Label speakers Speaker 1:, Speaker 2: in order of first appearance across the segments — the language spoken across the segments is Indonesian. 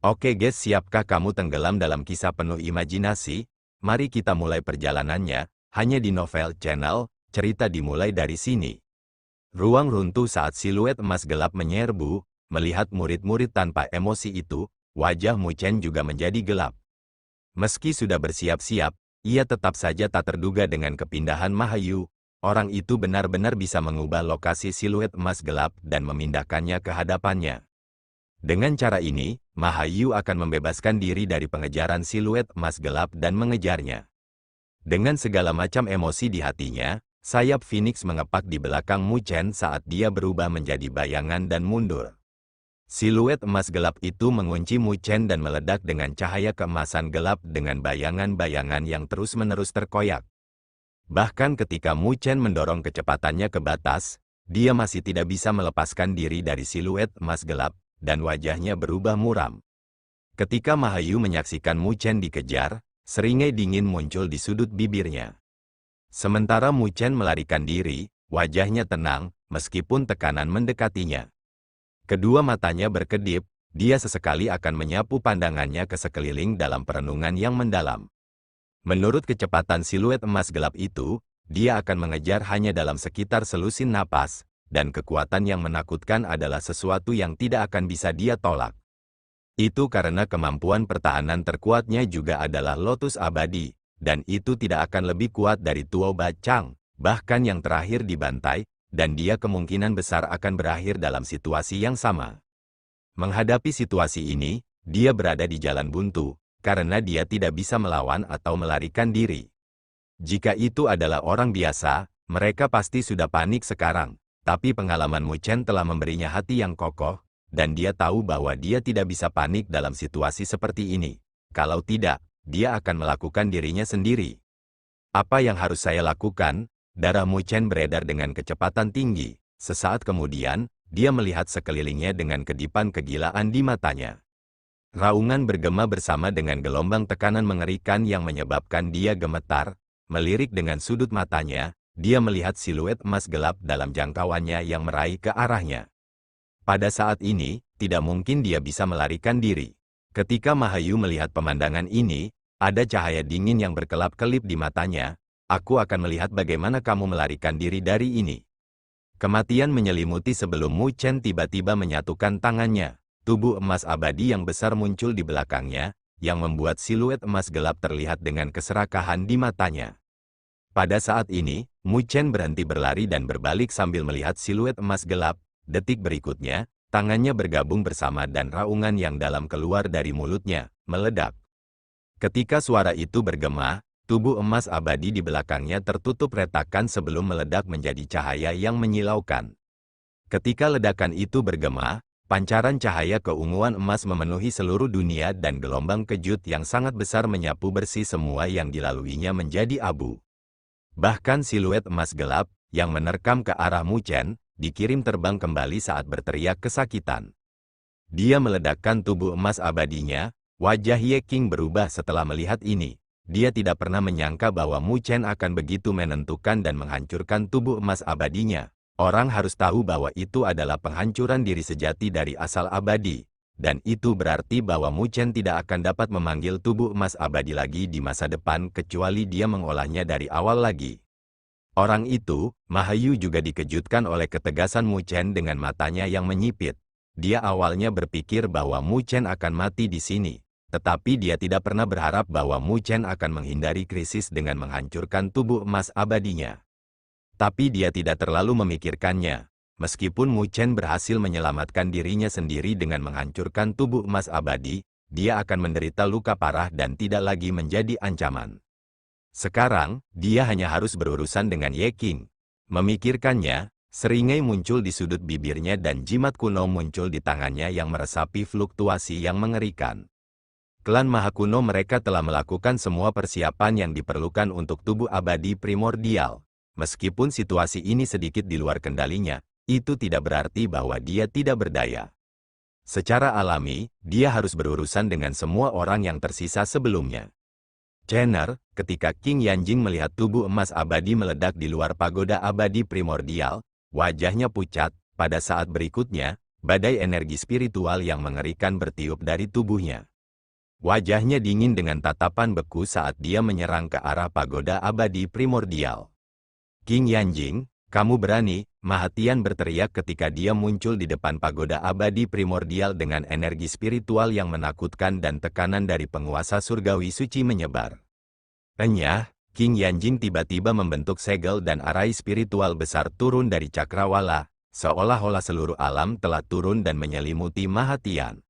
Speaker 1: Oke guys, siapkah kamu tenggelam dalam kisah penuh imajinasi? Mari kita mulai perjalanannya, hanya di Novel Channel, cerita dimulai dari sini. Ruang runtuh saat siluet emas gelap menyerbu, melihat murid-murid tanpa emosi itu, wajah Mu Chen juga menjadi gelap. Meski sudah bersiap-siap, ia tetap saja tak terduga dengan kepindahan Mahayu. Orang itu benar-benar bisa mengubah lokasi siluet emas gelap dan memindahkannya ke hadapannya. Dengan cara ini, Mahayu akan membebaskan diri dari pengejaran siluet emas gelap dan mengejarnya. Dengan segala macam emosi di hatinya, sayap Phoenix mengepak di belakang Mu Chen saat dia berubah menjadi bayangan dan mundur. Siluet emas gelap itu mengunci Mu Chen dan meledak dengan cahaya keemasan gelap dengan bayangan-bayangan yang terus-menerus terkoyak. Bahkan ketika Mu Chen mendorong kecepatannya ke batas, dia masih tidak bisa melepaskan diri dari siluet emas gelap, dan wajahnya berubah muram. Ketika Mahayu menyaksikan Mu Chen dikejar, seringai dingin muncul di sudut bibirnya. Sementara Mu Chen melarikan diri, wajahnya tenang, meskipun tekanan mendekatinya. Kedua matanya berkedip, dia sesekali akan menyapu pandangannya ke sekeliling dalam perenungan yang mendalam. Menurut kecepatan siluet emas gelap itu, dia akan mengejar hanya dalam sekitar selusin napas, dan kekuatan yang menakutkan adalah sesuatu yang tidak akan bisa dia tolak. Itu karena kemampuan pertahanan terkuatnya juga adalah Lotus Abadi, dan itu tidak akan lebih kuat dari Tuo Ba Chang, bahkan yang terakhir dibantai, dan dia kemungkinan besar akan berakhir dalam situasi yang sama. Menghadapi situasi ini, dia berada di jalan buntu, karena dia tidak bisa melawan atau melarikan diri. Jika itu adalah orang biasa, mereka pasti sudah panik sekarang, tapi pengalaman Mu Chen telah memberinya hati yang kokoh, dan dia tahu bahwa dia tidak bisa panik dalam situasi seperti ini. Kalau tidak, dia akan melakukan dirinya sendiri. Apa yang harus saya lakukan? Darah Mu Chen beredar dengan kecepatan tinggi. Sesaat kemudian, dia melihat sekelilingnya dengan kedipan kegilaan di matanya. Raungan bergema bersama dengan gelombang tekanan mengerikan yang menyebabkan dia gemetar. Melirik dengan sudut matanya, dia melihat siluet emas gelap dalam jangkauannya yang meraih ke arahnya. Pada saat ini, tidak mungkin dia bisa melarikan diri. Ketika Mahayu melihat pemandangan ini, ada cahaya dingin yang berkelap-kelip di matanya. Aku akan melihat bagaimana kamu melarikan diri dari ini. Kematian menyelimuti sebelum Mu Chen tiba-tiba menyatukan tangannya. Tubuh emas abadi yang besar muncul di belakangnya, yang membuat siluet emas gelap terlihat dengan keserakahan di matanya. Pada saat ini, Mu Chen berhenti berlari dan berbalik sambil melihat siluet emas gelap. Detik berikutnya, tangannya bergabung bersama dan raungan yang dalam keluar dari mulutnya, meledak. Ketika suara itu bergema, tubuh emas abadi di belakangnya tertutup retakan sebelum meledak menjadi cahaya yang menyilaukan. Ketika ledakan itu bergema, pancaran cahaya keunguan emas memenuhi seluruh dunia dan gelombang kejut yang sangat besar menyapu bersih semua yang dilaluinya menjadi abu. Bahkan siluet emas gelap, yang menerkam ke arah Mu Chen, dikirim terbang kembali saat berteriak kesakitan. Dia meledakkan tubuh emas abadinya, wajah Ye Qing berubah setelah melihat ini. Dia tidak pernah menyangka bahwa Mu Chen akan begitu menentukan dan menghancurkan tubuh emas abadinya. Orang harus tahu bahwa itu adalah penghancuran diri sejati dari asal abadi. Dan itu berarti bahwa Mu Chen tidak akan dapat memanggil tubuh emas abadi lagi di masa depan kecuali dia mengolahnya dari awal lagi. Orang itu, Mahayu juga dikejutkan oleh ketegasan Mu Chen dengan matanya yang menyipit. Dia awalnya berpikir bahwa Mu Chen akan mati di sini. Tetapi dia tidak pernah berharap bahwa Mu Chen akan menghindari krisis dengan menghancurkan tubuh emas abadinya. Tapi dia tidak terlalu memikirkannya. Meskipun Mu Chen berhasil menyelamatkan dirinya sendiri dengan menghancurkan tubuh emas abadi, dia akan menderita luka parah dan tidak lagi menjadi ancaman. Sekarang, dia hanya harus berurusan dengan Ye Qing. Memikirkannya, seringai muncul di sudut bibirnya dan jimat kuno muncul di tangannya yang meresapi fluktuasi yang mengerikan. Klan Maha Kuno mereka telah melakukan semua persiapan yang diperlukan untuk tubuh abadi primordial. Meskipun situasi ini sedikit di luar kendalinya, itu tidak berarti bahwa dia tidak berdaya. Secara alami, dia harus berurusan dengan semua orang yang tersisa sebelumnya. Jenner, ketika King Yanjing melihat tubuh emas abadi meledak di luar pagoda abadi primordial, wajahnya pucat. Pada saat berikutnya, badai energi spiritual yang mengerikan bertiup dari tubuhnya. Wajahnya dingin dengan tatapan beku saat dia menyerang ke arah pagoda abadi primordial. King Yanjing, kamu berani, Maha Tian berteriak ketika dia muncul di depan pagoda abadi primordial dengan energi spiritual yang menakutkan dan tekanan dari penguasa surgawi suci menyebar. Enyah, King Yanjing tiba-tiba membentuk segel dan arai spiritual besar turun dari cakrawala, seolah-olah seluruh alam telah turun dan menyelimuti Maha Tian.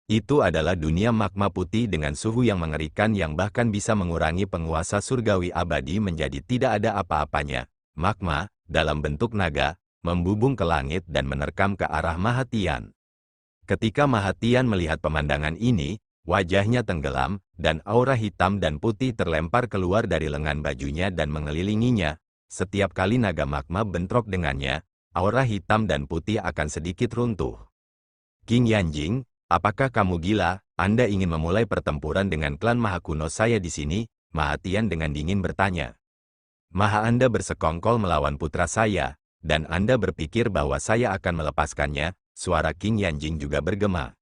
Speaker 1: Itu adalah dunia magma putih dengan suhu yang mengerikan yang bahkan bisa mengurangi penguasa surgawi abadi menjadi tidak ada apa-apanya. Magma, dalam bentuk naga, membubung ke langit dan menerkam ke arah Maha Tian. Ketika Maha Tian melihat pemandangan ini, wajahnya tenggelam, dan aura hitam dan putih terlempar keluar dari lengan bajunya dan mengelilinginya. Setiap kali naga magma bentrok dengannya, aura hitam dan putih akan sedikit runtuh. King Yanjing, apakah kamu gila? Anda ingin memulai pertempuran dengan klan Maha Kuno saya di sini? Maha Tian dengan dingin bertanya. Maha Anda bersekongkol melawan putra saya, dan Anda berpikir bahwa saya akan melepaskannya? Suara King Yanjing juga bergema.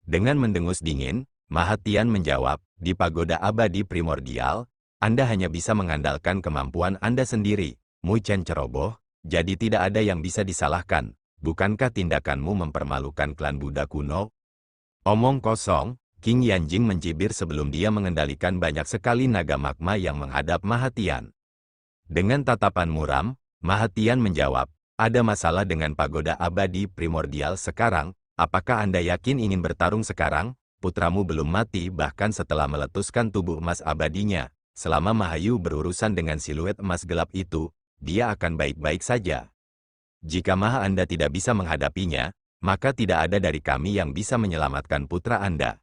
Speaker 1: Dengan mendengus dingin, Maha Tian menjawab, di pagoda abadi primordial, Anda hanya bisa mengandalkan kemampuan Anda sendiri. Mu Chen ceroboh, jadi tidak ada yang bisa disalahkan. Bukankah tindakanmu mempermalukan klan Buddha kuno? Omong kosong, King Yanjing mencibir sebelum dia mengendalikan banyak sekali naga magma yang menghadap Maha Tian. Dengan tatapan muram, Maha Tian menjawab, ada masalah dengan pagoda abadi primordial sekarang, apakah Anda yakin ingin bertarung sekarang? Putramu belum mati bahkan setelah meletuskan tubuh emas abadinya. Selama Mahayu berurusan dengan siluet emas gelap itu, dia akan baik-baik saja. Jika Maha Anda tidak bisa menghadapinya, maka tidak ada dari kami yang bisa menyelamatkan putra Anda.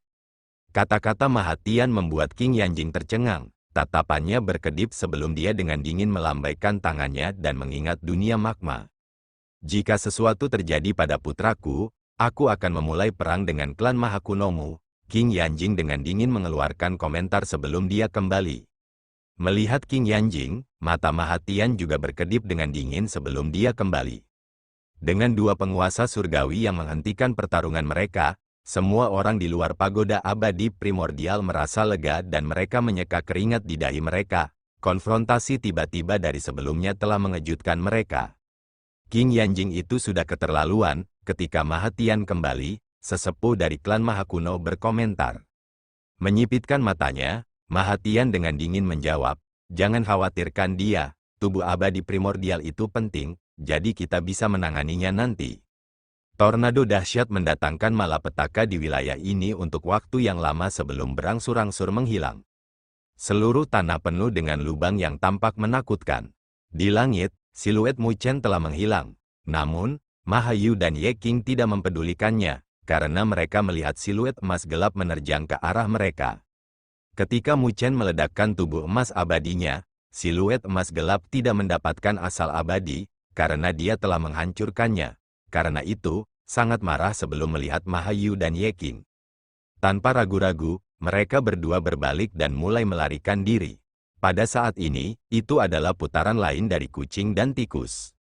Speaker 1: Kata-kata Maha Tian membuat King Yanjing tercengang. Tatapannya berkedip sebelum dia dengan dingin melambaikan tangannya dan mengingat dunia magma. Jika sesuatu terjadi pada putraku, aku akan memulai perang dengan klan Maha Kunomu. King Yanjing dengan dingin mengeluarkan komentar sebelum dia kembali. Melihat King Yanjing, mata Maha Tian juga berkedip dengan dingin sebelum dia kembali. Dengan dua penguasa surgawi yang menghentikan pertarungan mereka, semua orang di luar pagoda abadi primordial merasa lega dan mereka menyeka keringat di dahi mereka. Konfrontasi tiba-tiba dari sebelumnya telah mengejutkan mereka. King Yanjing itu sudah keterlaluan. Ketika Maha Tian kembali, sesepuh dari klan Maha Kuno berkomentar. Menyipitkan matanya, Maha Tian dengan dingin menjawab, jangan khawatirkan dia, tubuh abadi primordial itu penting, jadi kita bisa menanganinya nanti. Tornado dahsyat mendatangkan malapetaka di wilayah ini untuk waktu yang lama sebelum berangsur-angsur menghilang. Seluruh tanah penuh dengan lubang yang tampak menakutkan. Di langit, siluet Mu Chen telah menghilang. Namun, Mahayu dan Ye King tidak mempedulikannya, karena mereka melihat siluet emas gelap menerjang ke arah mereka. Ketika Mu Chen meledakkan tubuh emas abadinya, siluet emas gelap tidak mendapatkan asal abadi, karena dia telah menghancurkannya. Karena itu, sangat marah sebelum melihat Mahayu dan Ye King. Tanpa ragu-ragu, mereka berdua berbalik dan mulai melarikan diri. Pada saat ini, itu adalah putaran lain dari kucing dan tikus.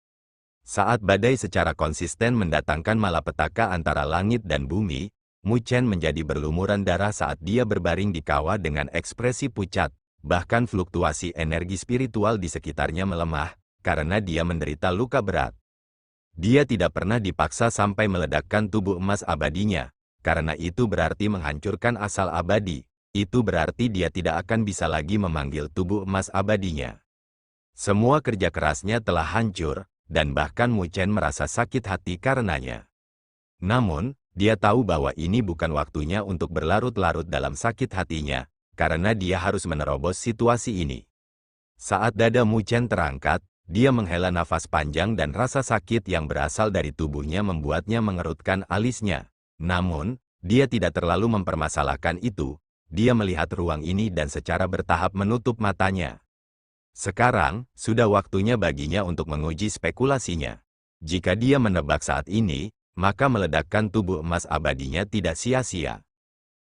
Speaker 1: Saat badai secara konsisten mendatangkan malapetaka antara langit dan bumi, Mu Chen menjadi berlumuran darah saat dia berbaring di kawah dengan ekspresi pucat, bahkan fluktuasi energi spiritual di sekitarnya melemah, karena dia menderita luka berat. Dia tidak pernah dipaksa sampai meledakkan tubuh emas abadinya, karena itu berarti menghancurkan asal abadi, itu berarti dia tidak akan bisa lagi memanggil tubuh emas abadinya. Semua kerja kerasnya telah hancur, dan bahkan Mu Chen merasa sakit hati karenanya. Namun, dia tahu bahwa ini bukan waktunya untuk berlarut-larut dalam sakit hatinya, karena dia harus menerobos situasi ini. Saat dada Mu Chen terangkat, dia menghela nafas panjang dan rasa sakit yang berasal dari tubuhnya membuatnya mengerutkan alisnya. Namun, dia tidak terlalu mempermasalahkan itu. Dia melihat ruang ini dan secara bertahap menutup matanya. Sekarang, sudah waktunya baginya untuk menguji spekulasinya. Jika dia menebak saat ini, maka meledakkan tubuh emas abadinya tidak sia-sia.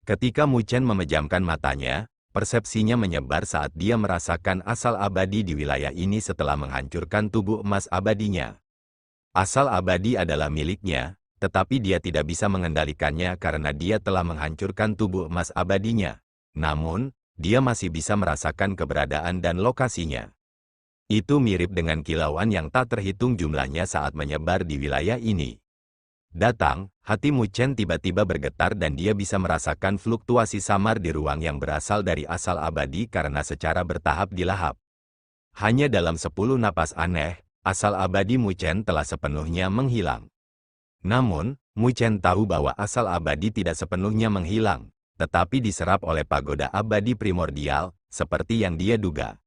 Speaker 1: Ketika Mu Chen memejamkan matanya, persepsinya menyebar saat dia merasakan asal abadi di wilayah ini setelah menghancurkan tubuh emas abadinya. Asal abadi adalah miliknya, tetapi dia tidak bisa mengendalikannya karena dia telah menghancurkan tubuh emas abadinya. Namun, dia masih bisa merasakan keberadaan dan lokasinya. Itu mirip dengan kilauan yang tak terhitung jumlahnya saat menyebar di wilayah ini. Datang, hati Mu Chen tiba-tiba bergetar dan dia bisa merasakan fluktuasi samar di ruang yang berasal dari asal abadi karena secara bertahap dilahap. Hanya dalam 10 napas aneh, asal abadi Mu Chen telah sepenuhnya menghilang. Namun, Mu Chen tahu bahwa asal abadi tidak sepenuhnya menghilang, tetapi diserap oleh pagoda abadi primordial, seperti yang dia duga.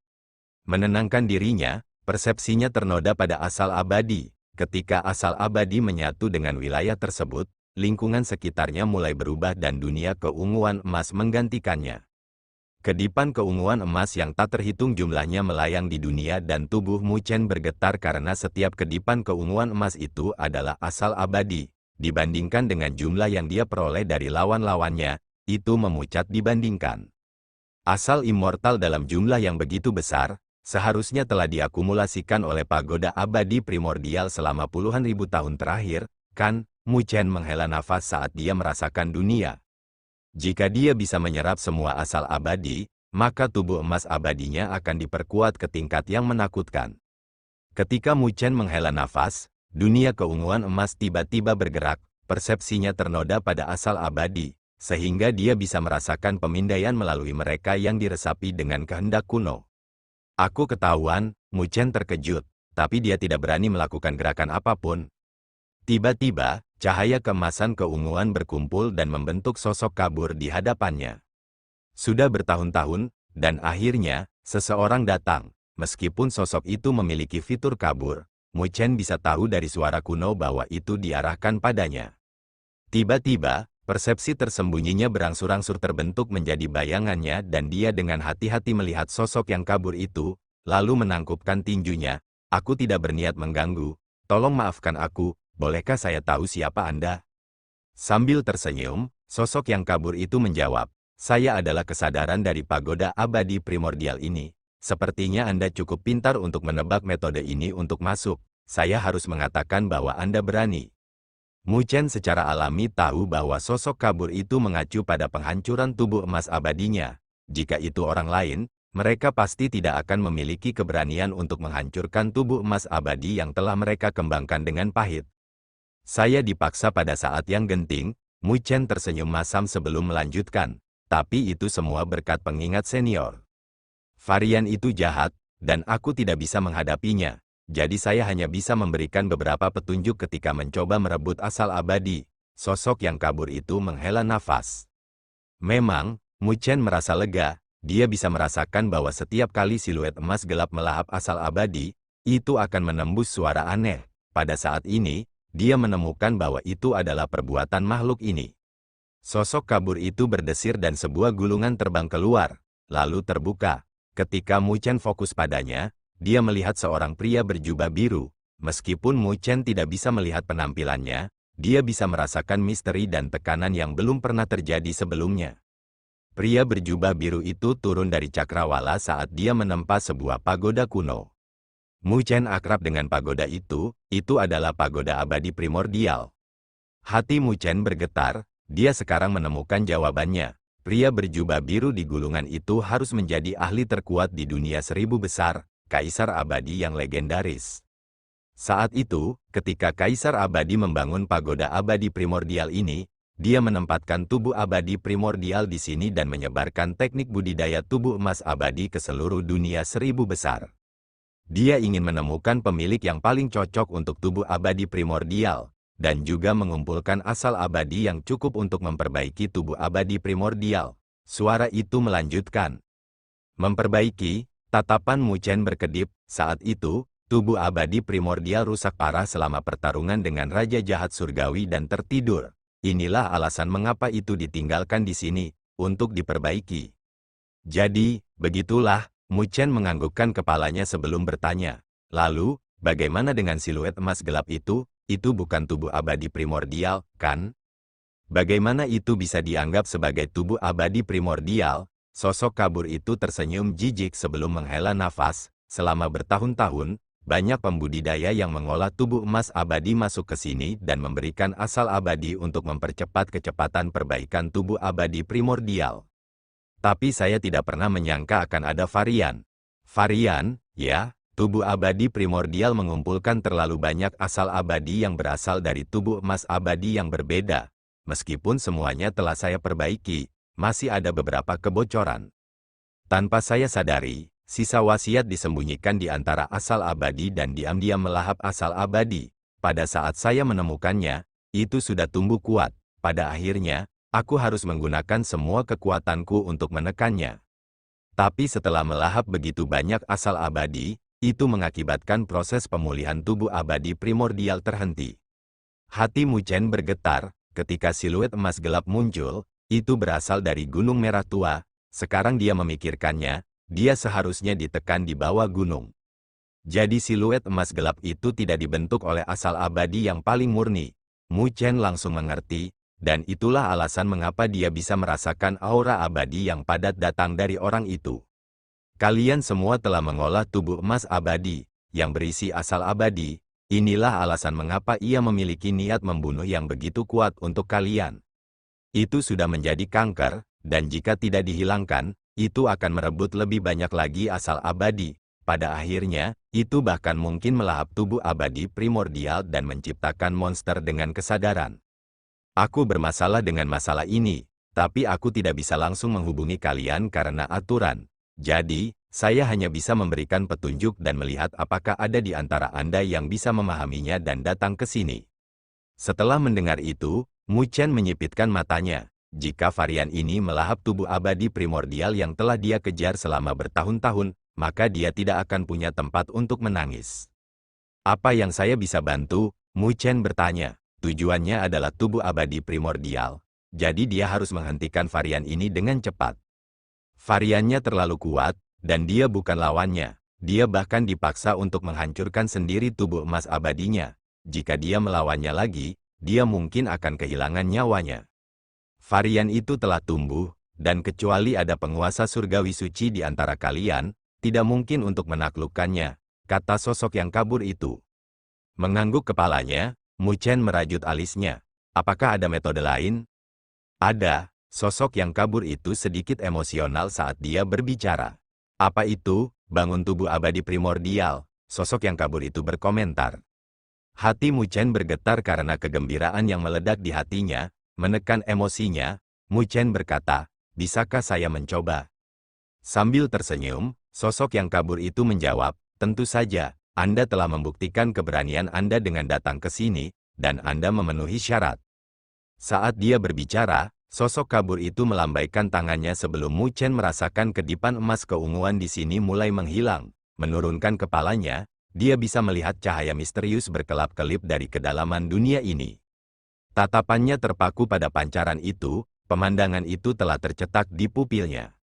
Speaker 1: Menenangkan dirinya, persepsinya ternoda pada asal abadi. Ketika asal abadi menyatu dengan wilayah tersebut, lingkungan sekitarnya mulai berubah dan dunia keunguan emas menggantikannya. Kedipan keunguan emas yang tak terhitung jumlahnya melayang di dunia dan tubuh Mu Chen bergetar karena setiap kedipan keunguan emas itu adalah asal abadi. Dibandingkan dengan jumlah yang dia peroleh dari lawan-lawannya, itu memucat dibandingkan. Asal immortal dalam jumlah yang begitu besar, seharusnya telah diakumulasikan oleh pagoda abadi primordial selama puluhan ribu tahun terakhir, kan? Mu Chen menghela nafas saat dia merasakan dunia. Jika dia bisa menyerap semua asal abadi, maka tubuh emas abadinya akan diperkuat ke tingkat yang menakutkan. Ketika Mu Chen menghela nafas, dunia keunguan emas tiba-tiba bergerak, persepsinya ternoda pada asal abadi, sehingga dia bisa merasakan pemindaian melalui mereka yang diresapi dengan kehendak kuno. Aku ketahuan, Mu Chen terkejut, tapi dia tidak berani melakukan gerakan apapun. Tiba-tiba, cahaya keemasan keunguan berkumpul dan membentuk sosok kabur di hadapannya. Sudah bertahun-tahun, dan akhirnya, seseorang datang. Meskipun sosok itu memiliki fitur kabur, Mu Chen bisa tahu dari suara kuno bahwa itu diarahkan padanya. Tiba-tiba, persepsi tersembunyinya berangsur-angsur terbentuk menjadi bayangannya dan dia dengan hati-hati melihat sosok yang kabur itu, lalu menangkupkan tinjunya. Aku tidak berniat mengganggu, tolong maafkan aku, bolehkah saya tahu siapa Anda? Sambil tersenyum, sosok yang kabur itu menjawab, saya adalah kesadaran dari pagoda abadi primordial ini. Sepertinya Anda cukup pintar untuk menebak metode ini untuk masuk, saya harus mengatakan bahwa Anda berani. Mu Chen secara alami tahu bahwa sosok kabur itu mengacu pada penghancuran tubuh emas abadinya. Jika itu orang lain, mereka pasti tidak akan memiliki keberanian untuk menghancurkan tubuh emas abadi yang telah mereka kembangkan dengan pahit. Saya dipaksa pada saat yang genting, Mu Chen tersenyum masam sebelum melanjutkan. Tapi itu semua berkat pengingat senior. Varian itu jahat, dan aku tidak bisa menghadapinya. Jadi saya hanya bisa memberikan beberapa petunjuk ketika mencoba merebut asal abadi. Sosok yang kabur itu menghela nafas. Memang, Mu Chen merasa lega. Dia bisa merasakan bahwa setiap kali siluet emas gelap melahap asal abadi, itu akan menembus suara aneh. Pada saat ini, dia menemukan bahwa itu adalah perbuatan makhluk ini. Sosok kabur itu berdesir dan sebuah gulungan terbang keluar, lalu terbuka. Ketika Mu Chen fokus padanya, dia melihat seorang pria berjubah biru. Meskipun Mu Chen tidak bisa melihat penampilannya, dia bisa merasakan misteri dan tekanan yang belum pernah terjadi sebelumnya. Pria berjubah biru itu turun dari cakrawala saat dia menempa sebuah pagoda kuno. Mu Chen akrab dengan pagoda itu adalah pagoda abadi primordial. Hati Mu Chen bergetar, dia sekarang menemukan jawabannya. Pria berjubah biru di gulungan itu harus menjadi ahli terkuat di dunia 1000 besar. Kaisar abadi yang legendaris. Saat itu, ketika Kaisar abadi membangun pagoda abadi primordial ini, dia menempatkan tubuh abadi primordial di sini dan menyebarkan teknik budidaya tubuh emas abadi ke seluruh dunia 1000 besar. Dia ingin menemukan pemilik yang paling cocok untuk tubuh abadi primordial, dan juga mengumpulkan asal abadi yang cukup untuk memperbaiki tubuh abadi primordial. Suara itu melanjutkan. Memperbaiki. Tatapan Mu Chen berkedip. Saat itu, tubuh abadi primordial rusak parah selama pertarungan dengan Raja Jahat Surgawi dan tertidur. Inilah alasan mengapa itu ditinggalkan di sini, untuk diperbaiki. Jadi, begitulah, Mu Chen menganggukkan kepalanya sebelum bertanya. Lalu, bagaimana dengan siluet emas gelap itu? Itu bukan tubuh abadi primordial, kan? Bagaimana itu bisa dianggap sebagai tubuh abadi primordial? Sosok kabur itu tersenyum jijik sebelum menghela nafas. Selama bertahun-tahun, banyak pembudidaya yang mengolah tubuh emas abadi masuk ke sini dan memberikan asal abadi untuk mempercepat kecepatan perbaikan tubuh abadi primordial. Tapi saya tidak pernah menyangka akan ada varian. Varian, ya, tubuh abadi primordial mengumpulkan terlalu banyak asal abadi yang berasal dari tubuh emas abadi yang berbeda. Meskipun semuanya telah saya perbaiki, masih ada beberapa kebocoran. Tanpa saya sadari, sisa wasiat disembunyikan di antara asal abadi dan diam-diam melahap asal abadi. Pada saat saya menemukannya, itu sudah tumbuh kuat. Pada akhirnya, aku harus menggunakan semua kekuatanku untuk menekannya. Tapi setelah melahap begitu banyak asal abadi, itu mengakibatkan proses pemulihan tubuh abadi primordial terhenti. Hati Mu Chen bergetar ketika siluet emas gelap muncul. Itu berasal dari Gunung Merah Tua. Sekarang dia memikirkannya, dia seharusnya ditekan di bawah gunung. Jadi siluet emas gelap itu tidak dibentuk oleh asal abadi yang paling murni. Mu Chen langsung mengerti, dan itulah alasan mengapa dia bisa merasakan aura abadi yang padat datang dari orang itu. Kalian semua telah mengolah tubuh emas abadi, yang berisi asal abadi. Inilah alasan mengapa ia memiliki niat membunuh yang begitu kuat untuk kalian. Itu sudah menjadi kanker, dan jika tidak dihilangkan, itu akan merebut lebih banyak lagi asal abadi. Pada akhirnya, itu bahkan mungkin melahap tubuh abadi primordial dan menciptakan monster dengan kesadaran. Aku bermasalah dengan masalah ini, tapi aku tidak bisa langsung menghubungi kalian karena aturan. Jadi, saya hanya bisa memberikan petunjuk dan melihat apakah ada di antara Anda yang bisa memahaminya dan datang ke sini. Setelah mendengar itu, Mu Chen menyipitkan matanya. Jika varian ini melahap tubuh abadi primordial yang telah dia kejar selama bertahun-tahun, maka dia tidak akan punya tempat untuk menangis. Apa yang saya bisa bantu? Mu Chen bertanya. Tujuannya adalah tubuh abadi primordial. Jadi dia harus menghentikan varian ini dengan cepat. Variannya terlalu kuat, dan dia bukan lawannya. Dia bahkan dipaksa untuk menghancurkan sendiri tubuh emas abadinya. Jika dia melawannya lagi, dia mungkin akan kehilangan nyawanya. Varian itu telah tumbuh, dan kecuali ada penguasa surgawi suci di antara kalian, tidak mungkin untuk menaklukkannya, kata sosok yang kabur itu. Mengangguk kepalanya, Mu Chen merajut alisnya. Apakah ada metode lain? Ada. Sosok yang kabur itu sedikit emosional saat dia berbicara. Apa itu? Bangun tubuh abadi primordial, sosok yang kabur itu berkomentar. Hati Mu Chen bergetar karena kegembiraan yang meledak di hatinya, menekan emosinya. Mu Chen berkata, bisakah saya mencoba? Sambil tersenyum, sosok yang kabur itu menjawab, tentu saja, Anda telah membuktikan keberanian Anda dengan datang ke sini, dan Anda memenuhi syarat. Saat dia berbicara, sosok kabur itu melambaikan tangannya sebelum Mu Chen merasakan kedipan emas keunguan di sini mulai menghilang. Menurunkan kepalanya, dia bisa melihat cahaya misterius berkelap-kelip dari kedalaman dunia ini. Tatapannya terpaku pada pancaran itu, pemandangan itu telah tercetak di pupilnya.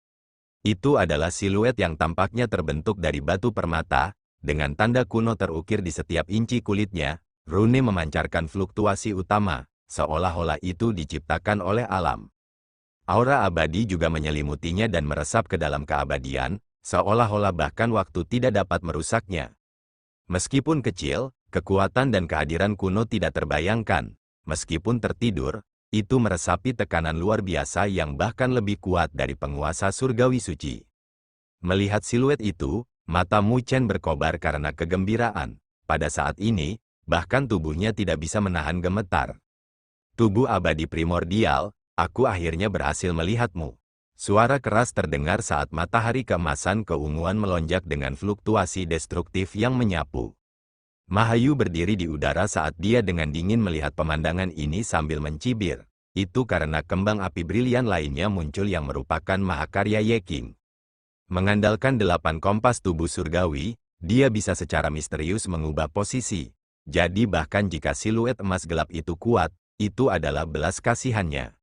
Speaker 1: Itu adalah siluet yang tampaknya terbentuk dari batu permata, dengan tanda kuno terukir di setiap inci kulitnya. Rune memancarkan fluktuasi utama, seolah-olah itu diciptakan oleh alam. Aura abadi juga menyelimutinya dan meresap ke dalam keabadian, seolah-olah bahkan waktu tidak dapat merusaknya. Meskipun kecil, kekuatan dan kehadiran kuno tidak terbayangkan. Meskipun tertidur, itu meresapi tekanan luar biasa yang bahkan lebih kuat dari penguasa surgawi suci. Melihat siluet itu, mata Mu Chen berkobar karena kegembiraan. Pada saat ini, bahkan tubuhnya tidak bisa menahan gemetar. Tubuh abadi primordial, aku akhirnya berhasil melihatmu. Suara keras terdengar saat matahari keemasan keunguan melonjak dengan fluktuasi destruktif yang menyapu. Mahayu berdiri di udara saat dia dengan dingin melihat pemandangan ini sambil mencibir. Itu karena kembang api brilian lainnya muncul yang merupakan mahakarya Ye King. Mengandalkan 8 kompas tubuh surgawi, dia bisa secara misterius mengubah posisi. Jadi bahkan jika siluet emas gelap itu kuat, itu adalah belas kasihannya.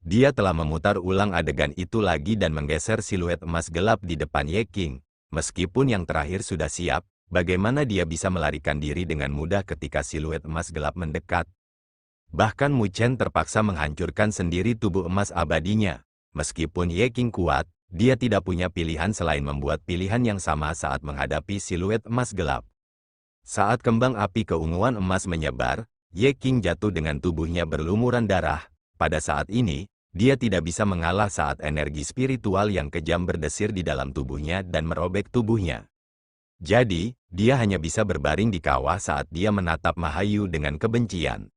Speaker 1: Dia telah memutar ulang adegan itu lagi dan menggeser siluet emas gelap di depan Ye King. Meskipun yang terakhir sudah siap, bagaimana dia bisa melarikan diri dengan mudah ketika siluet emas gelap mendekat? Bahkan Mu Chen terpaksa menghancurkan sendiri tubuh emas abadinya. Meskipun Ye King kuat, dia tidak punya pilihan selain membuat pilihan yang sama saat menghadapi siluet emas gelap. Saat kembang api keunguan emas menyebar, Ye King jatuh dengan tubuhnya berlumuran darah. Pada saat ini, dia tidak bisa mengalah saat energi spiritual yang kejam berdesir di dalam tubuhnya dan merobek tubuhnya. Jadi, dia hanya bisa berbaring di kawah saat dia menatap Mahayu dengan kebencian.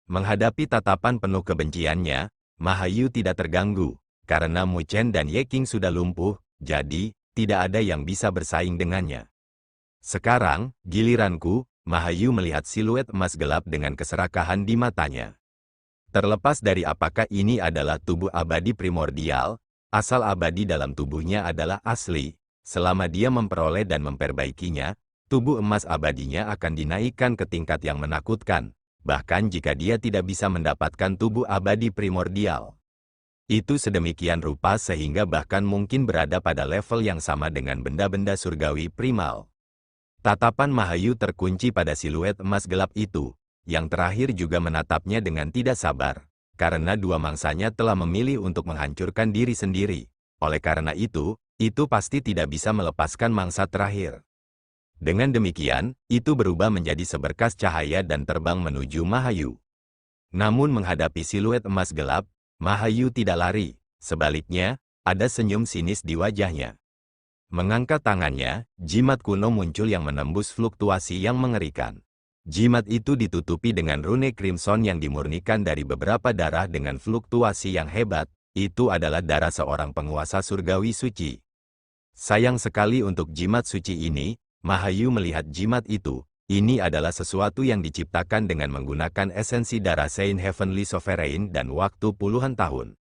Speaker 1: Menghadapi tatapan penuh kebenciannya, Mahayu tidak terganggu, karena Mu Chen dan Ye King sudah lumpuh, jadi, tidak ada yang bisa bersaing dengannya. Sekarang, giliranku, Mahayu melihat siluet emas gelap dengan keserakahan di matanya. Terlepas dari apakah ini adalah tubuh abadi primordial, asal abadi dalam tubuhnya adalah asli. Selama dia memperoleh dan memperbaikinya, tubuh emas abadinya akan dinaikkan ke tingkat yang menakutkan, bahkan jika dia tidak bisa mendapatkan tubuh abadi primordial. Itu sedemikian rupa sehingga bahkan mungkin berada pada level yang sama dengan benda-benda surgawi primal. Tatapan Mahayu terkunci pada siluet emas gelap itu, yang terakhir juga menatapnya dengan tidak sabar, karena dua mangsanya telah memilih untuk menghancurkan diri sendiri. Oleh karena itu pasti tidak bisa melepaskan mangsa terakhir. Dengan demikian, itu berubah menjadi seberkas cahaya dan terbang menuju Mahayu. Namun menghadapi siluet emas gelap, Mahayu tidak lari, sebaliknya, ada senyum sinis di wajahnya. Mengangkat tangannya, jimat kuno muncul yang menembus fluktuasi yang mengerikan. Jimat itu ditutupi dengan rune crimson yang dimurnikan dari beberapa darah dengan fluktuasi yang hebat. Itu adalah darah seorang penguasa surgawi suci. Sayang sekali untuk jimat suci ini, Mahayu melihat jimat itu. Ini adalah sesuatu yang diciptakan dengan menggunakan esensi darah Saint Heavenly Sovereign dan waktu puluhan tahun.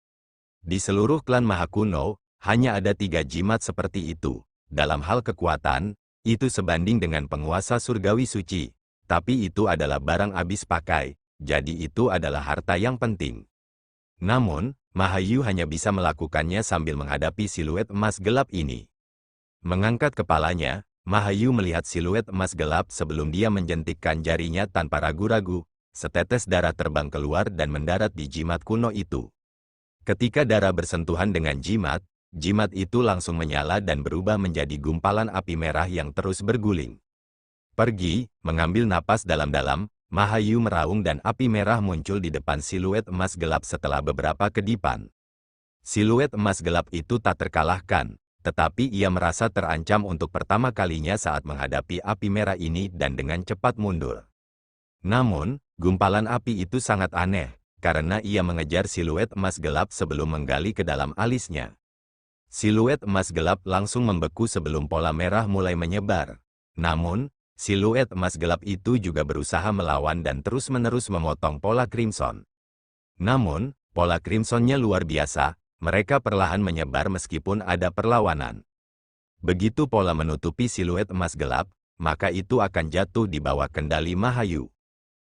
Speaker 1: Di seluruh klan Mahakuno, hanya ada 3 jimat seperti itu. Dalam hal kekuatan, itu sebanding dengan penguasa surgawi suci. Tapi itu adalah barang habis pakai, jadi itu adalah harta yang penting. Namun, Mahayu hanya bisa melakukannya sambil menghadapi siluet emas gelap ini. Mengangkat kepalanya, Mahayu melihat siluet emas gelap sebelum dia menjentikkan jarinya tanpa ragu-ragu. Setetes darah terbang keluar dan mendarat di jimat kuno itu. Ketika darah bersentuhan dengan jimat, jimat itu langsung menyala dan berubah menjadi gumpalan api merah yang terus berguling. Pergi, mengambil napas dalam-dalam, Mahayu meraung dan api merah muncul di depan siluet emas gelap setelah beberapa kedipan. Siluet emas gelap itu tak terkalahkan, tetapi ia merasa terancam untuk pertama kalinya saat menghadapi api merah ini dan dengan cepat mundur. Namun, gumpalan api itu sangat aneh, karena ia mengejar siluet emas gelap sebelum menggali ke dalam alisnya. Siluet emas gelap langsung membeku sebelum pola merah mulai menyebar. Namun, siluet emas gelap itu juga berusaha melawan dan terus-menerus memotong pola crimson. Namun, pola crimsonnya luar biasa, mereka perlahan menyebar meskipun ada perlawanan. Begitu pola menutupi siluet emas gelap, maka itu akan jatuh di bawah kendali Mahayu.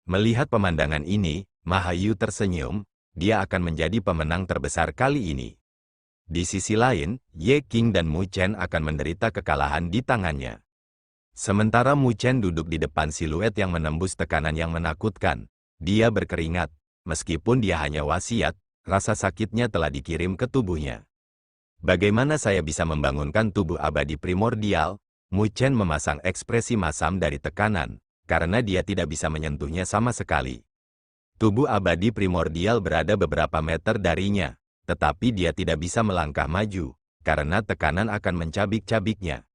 Speaker 1: Melihat pemandangan ini, Mahayu tersenyum, dia akan menjadi pemenang terbesar kali ini. Di sisi lain, Ye King dan Mu Chen akan menderita kekalahan di tangannya. Sementara Mu Chen duduk di depan siluet yang menembus tekanan yang menakutkan. Dia berkeringat, meskipun dia hanya wasiat, rasa sakitnya telah dikirim ke tubuhnya. Bagaimana saya bisa membangunkan tubuh abadi primordial? Mu Chen memasang ekspresi masam dari tekanan, karena dia tidak bisa menyentuhnya sama sekali. Tubuh abadi primordial berada beberapa meter darinya. Tetapi dia tidak bisa melangkah maju, karena tekanan akan mencabik-cabiknya.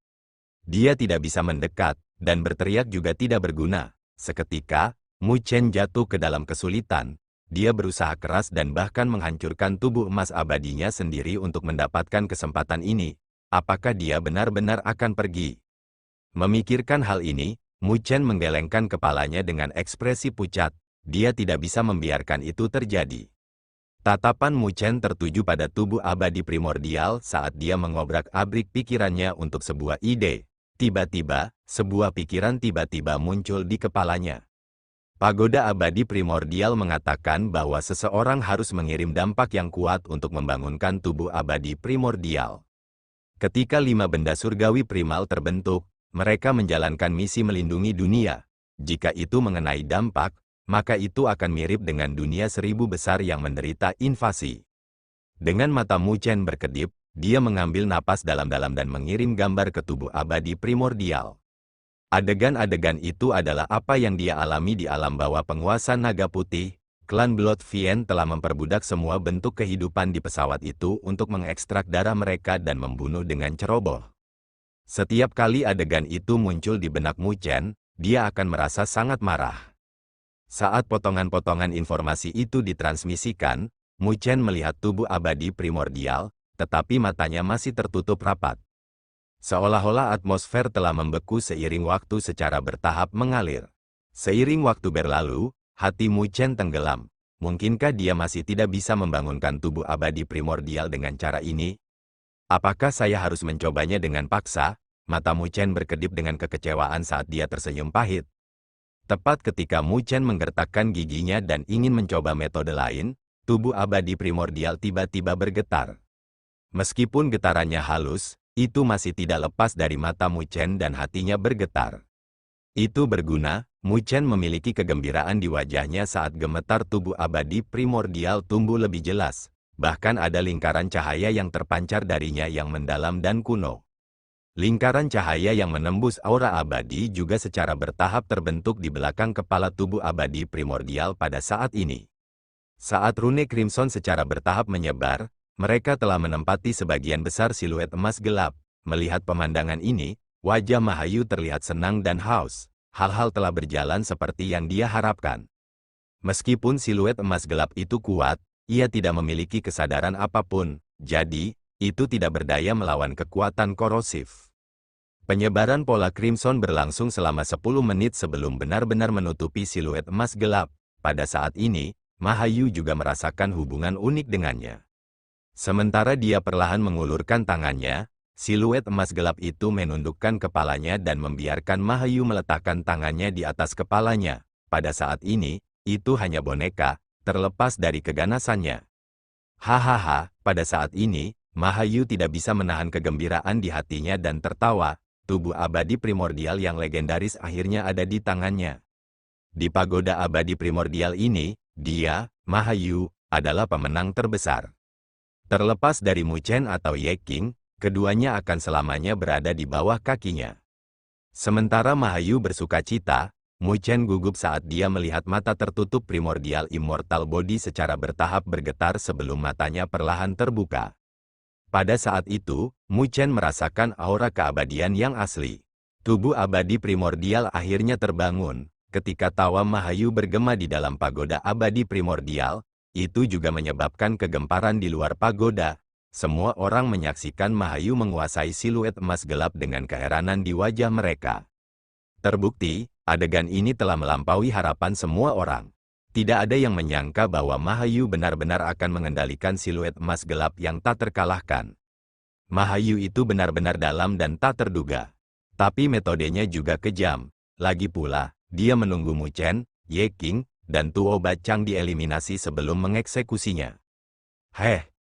Speaker 1: Dia tidak bisa mendekat, dan berteriak juga tidak berguna. Seketika, Mu Chen jatuh ke dalam kesulitan. Dia berusaha keras dan bahkan menghancurkan tubuh emas abadinya sendiri untuk mendapatkan kesempatan ini. Apakah dia benar-benar akan pergi? Memikirkan hal ini, Mu Chen menggelengkan kepalanya dengan ekspresi pucat. Dia tidak bisa membiarkan itu terjadi. Tatapan Mu Chen tertuju pada tubuh abadi primordial saat dia mengobrak-abrik pikirannya untuk sebuah ide. Tiba-tiba, sebuah pikiran tiba-tiba muncul di kepalanya. Pagoda abadi primordial mengatakan bahwa seseorang harus mengirim dampak yang kuat untuk membangunkan tubuh abadi primordial. Ketika 5 benda surgawi primal terbentuk, mereka menjalankan misi melindungi dunia. Jika itu mengenai dampak, maka itu akan mirip dengan dunia 1000 besar yang menderita invasi. Dengan mata Mu Chen berkedip, dia mengambil napas dalam-dalam dan mengirim gambar ke tubuh abadi primordial. Adegan-adegan itu adalah apa yang dia alami di alam bawah penguasa naga putih. Klan Blood Fiend telah memperbudak semua bentuk kehidupan di pesawat itu untuk mengekstrak darah mereka dan membunuh dengan ceroboh. Setiap kali adegan itu muncul di benak Mu Chen, dia akan merasa sangat marah. Saat potongan-potongan informasi itu ditransmisikan, Mu Chen melihat tubuh abadi primordial, tetapi matanya masih tertutup rapat. Seolah-olah atmosfer telah membeku seiring waktu secara bertahap mengalir. Seiring waktu berlalu, hati Mu Chen tenggelam. Mungkinkah dia masih tidak bisa membangunkan tubuh abadi primordial dengan cara ini? Apakah saya harus mencobanya dengan paksa? Mata Mu Chen berkedip dengan kekecewaan saat dia tersenyum pahit. Tepat ketika Mu Chen menggertakkan giginya dan ingin mencoba metode lain, tubuh abadi primordial tiba-tiba bergetar. Meskipun getarannya halus, itu masih tidak lepas dari mata Mu Chen dan hatinya bergetar. Itu berguna, Mu Chen memiliki kegembiraan di wajahnya saat gemetar tubuh abadi primordial tumbuh lebih jelas. Bahkan ada lingkaran cahaya yang terpancar darinya yang mendalam dan kuno. Lingkaran cahaya yang menembus aura abadi juga secara bertahap terbentuk di belakang kepala tubuh abadi primordial pada saat ini. Saat rune Crimson secara bertahap menyebar, mereka telah menempati sebagian besar siluet emas gelap. Melihat pemandangan ini, wajah Mahayu terlihat senang dan haus. Hal-hal telah berjalan seperti yang dia harapkan. Meskipun siluet emas gelap itu kuat, ia tidak memiliki kesadaran apapun, jadi, itu tidak berdaya melawan kekuatan korosif. Penyebaran pola Crimson berlangsung selama 10 menit sebelum benar-benar menutupi siluet emas gelap. Pada saat ini, Mahayu juga merasakan hubungan unik dengannya. Sementara dia perlahan mengulurkan tangannya, siluet emas gelap itu menundukkan kepalanya dan membiarkan Mahayu meletakkan tangannya di atas kepalanya. Pada saat ini, itu hanya boneka, terlepas dari keganasannya. Hahaha, pada saat ini, Mahayu tidak bisa menahan kegembiraan di hatinya dan tertawa. Tubuh abadi primordial yang legendaris akhirnya ada di tangannya. Di pagoda abadi primordial ini, dia, Mahayu, adalah pemenang terbesar. Terlepas dari Mu Chen atau Ye Qing, keduanya akan selamanya berada di bawah kakinya. Sementara Mahayu bersuka cita, Mu Chen gugup saat dia melihat mata tertutup primordial Immortal Body secara bertahap bergetar sebelum matanya perlahan terbuka. Pada saat itu, Mu Chen merasakan aura keabadian yang asli. Tubuh abadi primordial akhirnya terbangun. Ketika tawa Mahayu bergema di dalam pagoda abadi primordial, itu juga menyebabkan kegemparan di luar pagoda. Semua orang menyaksikan Mahayu menguasai siluet emas gelap dengan keheranan di wajah mereka. Terbukti, adegan ini telah melampaui harapan semua orang. Tidak ada yang menyangka bahwa Mahayu benar-benar akan mengendalikan siluet emas gelap yang tak terkalahkan. Mahayu itu benar-benar dalam dan tak terduga. Tapi metodenya juga kejam. Lagi pula, dia menunggu Mu Chen, Ye Qing, dan Tuo Bacang dieliminasi sebelum mengeksekusinya.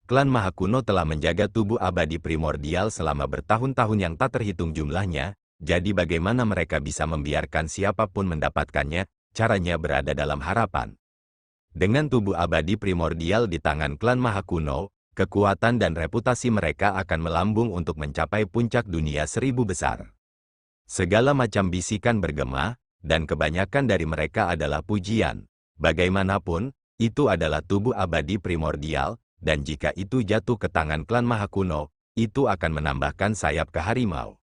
Speaker 1: Klan Maha Kuno telah menjaga tubuh abadi primordial selama bertahun-tahun yang tak terhitung jumlahnya, jadi bagaimana mereka bisa membiarkan siapapun mendapatkannya? Caranya berada dalam harapan. Dengan tubuh abadi primordial di tangan klan Maha Kuno, kekuatan dan reputasi mereka akan melambung untuk mencapai puncak dunia 1000 besar. Segala macam bisikan bergema, dan kebanyakan dari mereka adalah pujian. Bagaimanapun, itu adalah tubuh abadi primordial, dan jika itu jatuh ke tangan klan Maha Kuno, itu akan menambahkan sayap ke harimau.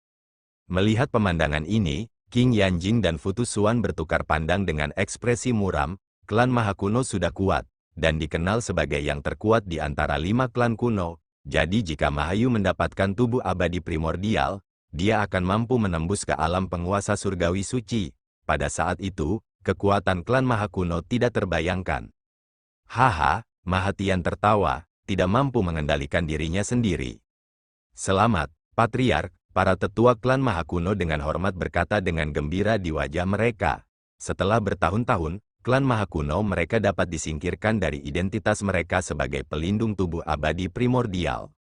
Speaker 1: Melihat pemandangan ini, King Yanjing dan Futu Xuan bertukar pandang dengan ekspresi muram. Klan Maha Kuno sudah kuat, dan dikenal sebagai yang terkuat di antara 5 klan kuno. Jadi jika Mahayu mendapatkan tubuh abadi primordial, dia akan mampu menembus ke alam penguasa surgawi suci. Pada saat itu, kekuatan klan Maha Kuno tidak terbayangkan. Haha, Mahatian tertawa, tidak mampu mengendalikan dirinya sendiri. Selamat, Patriark, para tetua klan Maha Kuno dengan hormat berkata dengan gembira di wajah mereka. Setelah bertahun-tahun, klan Maha Kuno mereka dapat disingkirkan dari identitas mereka sebagai pelindung tubuh abadi primordial.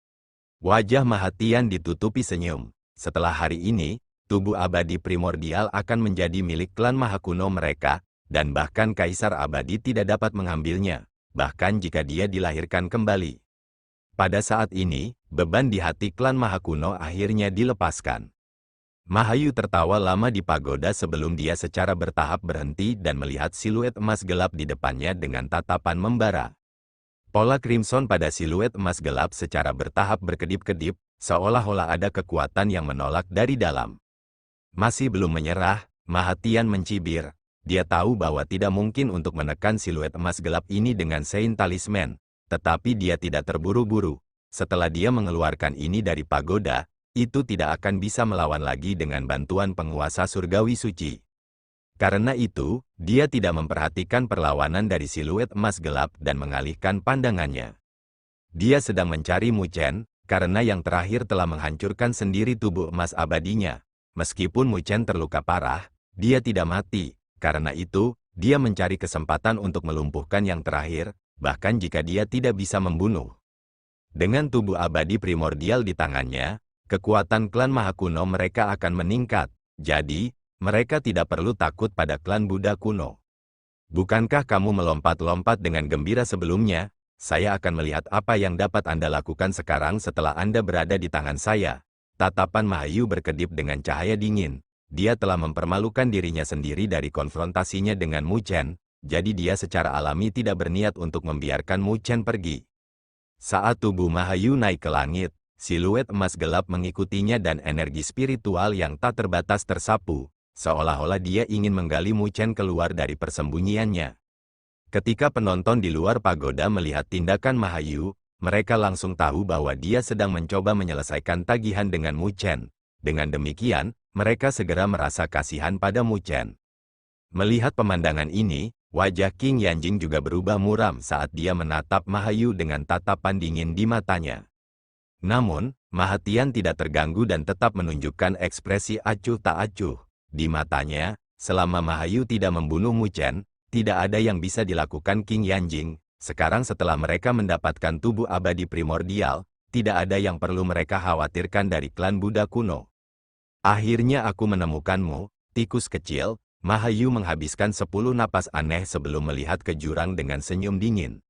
Speaker 1: Wajah Mahatian ditutupi senyum. Setelah hari ini, tubuh abadi primordial akan menjadi milik klan Maha Kuno mereka, dan bahkan Kaisar Abadi tidak dapat mengambilnya, bahkan jika dia dilahirkan kembali. Pada saat ini, beban di hati klan Maha Kuno akhirnya dilepaskan. Mahayu tertawa lama di pagoda sebelum dia secara bertahap berhenti dan melihat siluet emas gelap di depannya dengan tatapan membara. Pola crimson pada siluet emas gelap secara bertahap berkedip-kedip, seolah-olah ada kekuatan yang menolak dari dalam. Masih belum menyerah, Mahatian mencibir. Dia tahu bahwa tidak mungkin untuk menekan siluet emas gelap ini dengan Sein Talisman, tetapi dia tidak terburu-buru. Setelah dia mengeluarkan ini dari pagoda, itu tidak akan bisa melawan lagi dengan bantuan penguasa surgawi suci. Karena itu, dia tidak memperhatikan perlawanan dari siluet emas gelap dan mengalihkan pandangannya. Dia sedang mencari Mu Chen, karena yang terakhir telah menghancurkan sendiri tubuh emas abadinya. Meskipun Mu Chen terluka parah, dia tidak mati. Karena itu, dia mencari kesempatan untuk melumpuhkan yang terakhir, bahkan jika dia tidak bisa membunuh. Dengan tubuh abadi primordial di tangannya, kekuatan klan Maha Kuno mereka akan meningkat. Jadi, mereka tidak perlu takut pada klan Buddha kuno. Bukankah kamu melompat-lompat dengan gembira sebelumnya? Saya akan melihat apa yang dapat Anda lakukan sekarang setelah Anda berada di tangan saya. Tatapan Mahayu berkedip dengan cahaya dingin. Dia telah mempermalukan dirinya sendiri dari konfrontasinya dengan Mu Chen, jadi dia secara alami tidak berniat untuk membiarkan Mu Chen pergi. Saat tubuh Mahayu naik ke langit, siluet emas gelap mengikutinya dan energi spiritual yang tak terbatas tersapu, seolah-olah dia ingin menggali Mu Chen keluar dari persembunyiannya. Ketika penonton di luar pagoda melihat tindakan Mahayu, mereka langsung tahu bahwa dia sedang mencoba menyelesaikan tagihan dengan Mu Chen. Dengan demikian, mereka segera merasa kasihan pada Mu Chen. Melihat pemandangan ini, wajah King Yanjing juga berubah muram saat dia menatap Mahayu dengan tatapan dingin di matanya. Namun, Mahatian tidak terganggu dan tetap menunjukkan ekspresi acuh tak acuh. Di matanya, selama Mahayu tidak membunuh Mu Chen, tidak ada yang bisa dilakukan King Yanjing. Sekarang setelah mereka mendapatkan tubuh abadi primordial, tidak ada yang perlu mereka khawatirkan dari klan Buddha kuno. Akhirnya aku menemukanmu, tikus kecil. Mahayu menghabiskan 10 napas aneh sebelum melihat ke jurang dengan senyum dingin.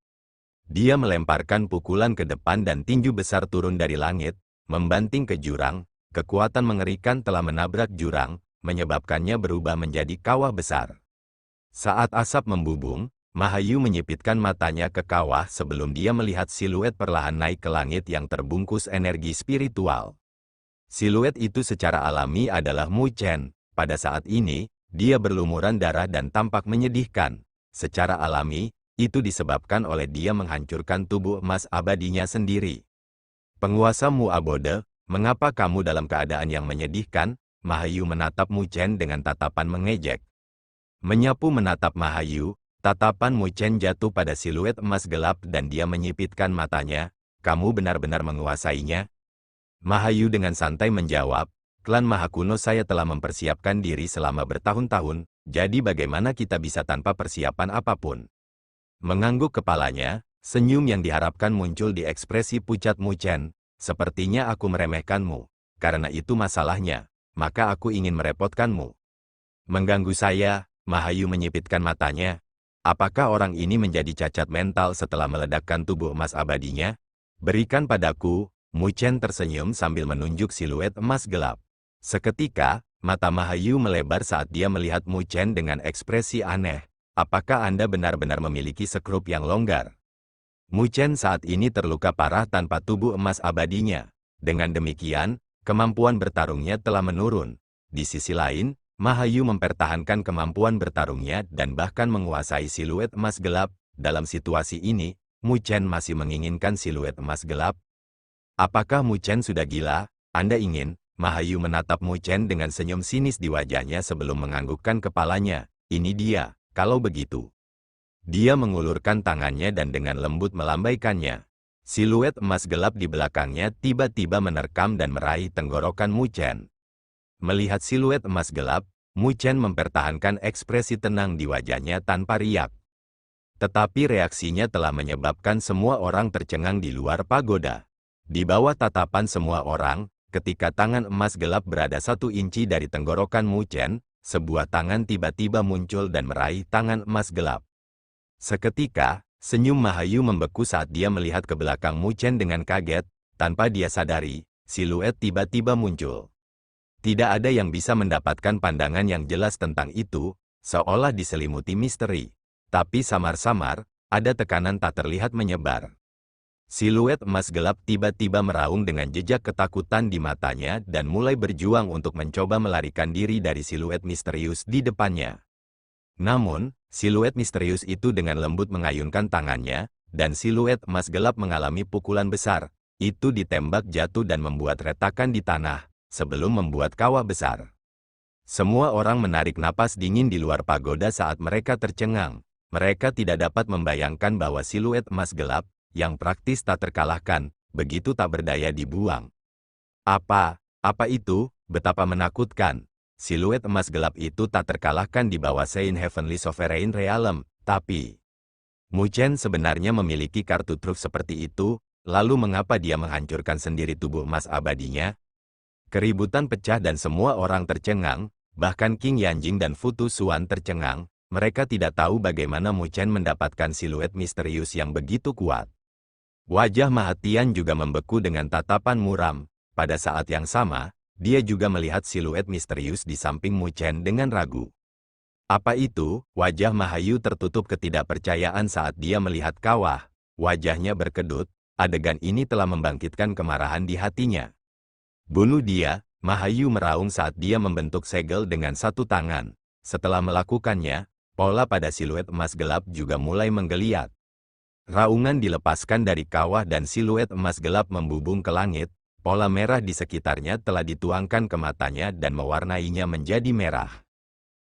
Speaker 1: Dia melemparkan pukulan ke depan dan tinju besar turun dari langit, membanting ke jurang. Kekuatan mengerikan telah menabrak jurang, menyebabkannya berubah menjadi kawah besar. Saat asap membubung, Mahayu menyipitkan matanya ke kawah sebelum dia melihat siluet perlahan naik ke langit yang terbungkus energi spiritual. Siluet itu secara alami adalah Mu Chen. Pada saat ini, dia berlumuran darah dan tampak menyedihkan. Secara alami, itu disebabkan oleh dia menghancurkan tubuh emas abadinya sendiri. Penguasa Mu Abode, mengapa kamu dalam keadaan yang menyedihkan? Mahayu menatap Mu Chen dengan tatapan mengejek. Menyapu menatap Mahayu, tatapan Mu Chen jatuh pada siluet emas gelap dan dia menyipitkan matanya. Kamu benar-benar menguasainya? Mahayu dengan santai menjawab, klan Maha Kuno saya telah mempersiapkan diri selama bertahun-tahun, jadi bagaimana kita bisa tanpa persiapan apapun? Mengangguk kepalanya, senyum yang diharapkan muncul di ekspresi pucat Mu Chen. Sepertinya aku meremehkanmu. Karena itu masalahnya, maka aku ingin merepotkanmu. Mengganggu saya, Mahayu menyipitkan matanya. Apakah orang ini menjadi cacat mental setelah meledakkan tubuh emas abadinya? Berikan padaku. Mu Chen tersenyum sambil menunjuk siluet emas gelap. Seketika, mata Mahayu melebar saat dia melihat Mu Chen dengan ekspresi aneh. Apakah Anda benar-benar memiliki sekrup yang longgar? Mu Chen saat ini terluka parah tanpa tubuh emas abadinya. Dengan demikian, kemampuan bertarungnya telah menurun. Di sisi lain, Mahayu mempertahankan kemampuan bertarungnya dan bahkan menguasai siluet emas gelap. Dalam situasi ini, Mu Chen masih menginginkan siluet emas gelap. Apakah Mu Chen sudah gila? Anda ingin? Mahayu menatap Mu Chen dengan senyum sinis di wajahnya sebelum menganggukkan kepalanya. Ini dia, kalau begitu. Dia mengulurkan tangannya dan dengan lembut melambaikannya. Siluet emas gelap di belakangnya tiba-tiba menerkam dan meraih tenggorokan Mu Chen. Melihat siluet emas gelap, Mu Chen mempertahankan ekspresi tenang di wajahnya tanpa riak. Tetapi reaksinya telah menyebabkan semua orang tercengang di luar pagoda. Di bawah tatapan semua orang, ketika tangan emas gelap berada 1 inci dari tenggorokan Mu Chen, sebuah tangan tiba-tiba muncul dan meraih tangan emas gelap. Seketika, senyum Mahayu membeku saat dia melihat ke belakang Mu Chen dengan kaget. Tanpa dia sadari, siluet tiba-tiba muncul. Tidak ada yang bisa mendapatkan pandangan yang jelas tentang itu, seolah diselimuti misteri. Tapi samar-samar, ada tekanan tak terlihat menyebar. Siluet emas gelap tiba-tiba meraung dengan jejak ketakutan di matanya dan mulai berjuang untuk mencoba melarikan diri dari siluet misterius di depannya. Namun, siluet misterius itu dengan lembut mengayunkan tangannya, dan siluet emas gelap mengalami pukulan besar. Itu ditembak jatuh dan membuat retakan di tanah, sebelum membuat kawah besar. Semua orang menarik napas dingin di luar pagoda saat mereka tercengang. Mereka tidak dapat membayangkan bahwa siluet emas gelap, yang praktis tak terkalahkan, begitu tak berdaya dibuang. Apa itu? Betapa menakutkan. Siluet emas gelap itu tak terkalahkan di bawah Saint Heavenly Sovereign Realm, tapi Mu Chen sebenarnya memiliki kartu truf seperti itu, lalu mengapa dia menghancurkan sendiri tubuh emas abadinya? Keributan pecah dan semua orang tercengang, bahkan Qing Yanjing dan Futu Xuan tercengang. Mereka tidak tahu bagaimana Mu Chen mendapatkan siluet misterius yang begitu kuat. Wajah Mahatian juga membeku dengan tatapan muram. Pada saat yang sama, dia juga melihat siluet misterius di samping Mu Chen dengan ragu. Apa itu? Wajah Mahayu tertutup ketidakpercayaan saat dia melihat kawah. Wajahnya berkedut. Adegan ini telah membangkitkan kemarahan di hatinya. Bunuh dia, Mahayu meraung saat dia membentuk segel dengan satu tangan. Setelah melakukannya, pola pada siluet emas gelap juga mulai menggeliat. Raungan dilepaskan dari kawah dan siluet emas gelap membubung ke langit. Pola merah di sekitarnya telah dituangkan ke matanya dan mewarnainya menjadi merah.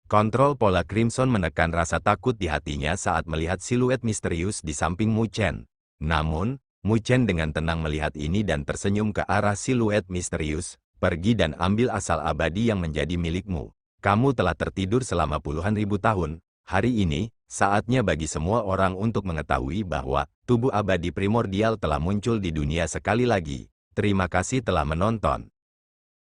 Speaker 1: Kontrol pola Crimson menekan rasa takut di hatinya saat melihat siluet misterius di samping Mu Chen. Namun, Mu Chen dengan tenang melihat ini dan tersenyum ke arah siluet misterius. Pergi dan ambil asal abadi yang menjadi milikmu. Kamu telah tertidur selama puluhan ribu tahun. Hari ini, saatnya bagi semua orang untuk mengetahui bahwa tubuh abadi primordial telah muncul di dunia sekali lagi. Terima kasih telah menonton.